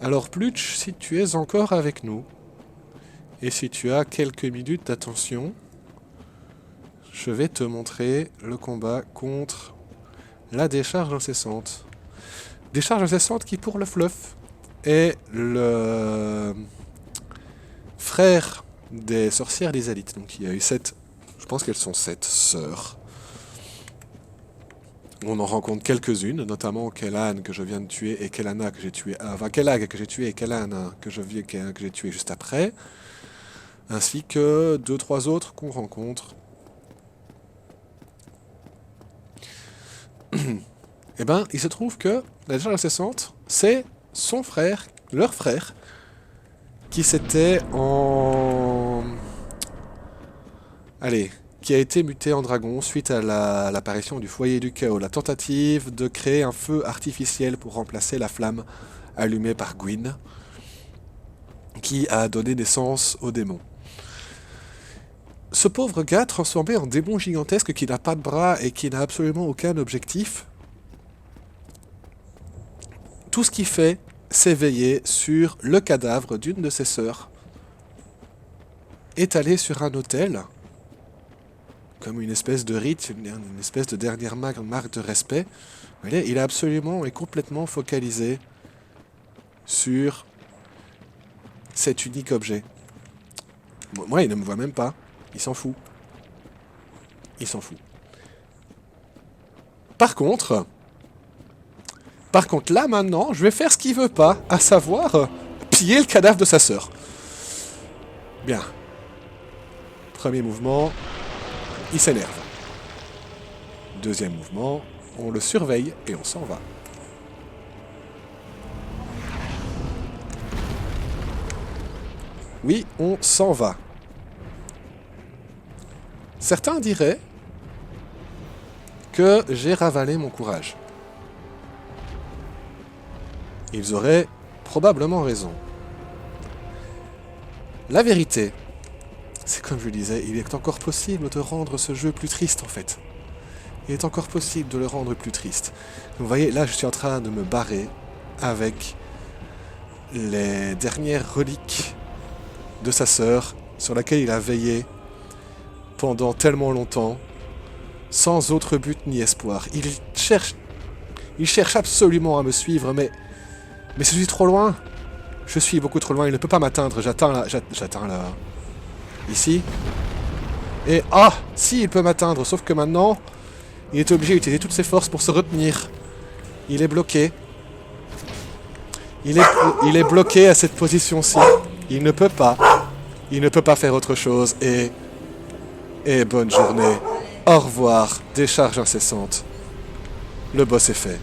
Alors Plutch, si tu es encore avec nous, et si tu as quelques minutes d'attention, je vais te montrer le combat contre la décharge incessante. Décharge incessante qui, pour le fluff, est le frère des sorcières des élites. Donc il y a eu 7, je pense qu'elles sont 7 sœurs. On en rencontre quelques-unes, notamment Kellan que je viens de tuer et Kelana que j'ai tué, enfin Kellag que j'ai tué et Kellan que j'ai tué juste après, ainsi que 2-3 autres qu'on rencontre. Eh ben, il se trouve que la décharge incessante, c'est son frère, leur frère, qui s'était en... Allez, qui a été muté en dragon suite à l'apparition du foyer du chaos, la tentative de créer un feu artificiel pour remplacer la flamme allumée par Gwyn, qui a donné naissance aux démons. Ce pauvre gars transformé en démon gigantesque qui n'a pas de bras et qui n'a absolument aucun objectif, tout ce qu'il fait, c'est veiller sur le cadavre d'une de ses sœurs, étalé sur un autel, comme une espèce de rite, une espèce de dernière marque de respect. Vous voyez, il est absolument et complètement focalisé sur cet unique objet. Moi, il ne me voit même pas. Il s'en fout. Il s'en fout. Par contre, là, maintenant, je vais faire ce qu'il veut pas, à savoir piller le cadavre de sa sœur. Bien. Premier mouvement, il s'énerve. Deuxième mouvement, on le surveille et on s'en va. Oui, on s'en va. Certains diraient que j'ai ravalé mon courage. Ils auraient probablement raison. La vérité, c'est comme je le disais, il est encore possible de rendre ce jeu plus triste en fait. Il est encore possible de le rendre plus triste. Vous voyez, là je suis en train de me barrer avec les dernières reliques de sa sœur, sur laquelle il a veillé pendant tellement longtemps, sans autre but ni espoir. Il cherche absolument à me suivre, mais je suis trop loin. Je suis beaucoup trop loin, il ne peut pas m'atteindre. J'atteins là. Ici. Et si, il peut m'atteindre, sauf que maintenant, il est obligé d'utiliser toutes ses forces pour se retenir. Il est bloqué. Il est bloqué à cette position-ci. Il ne peut pas. Il ne peut pas faire autre chose. Et bonne journée. Au revoir, décharge incessante. Le boss est fait.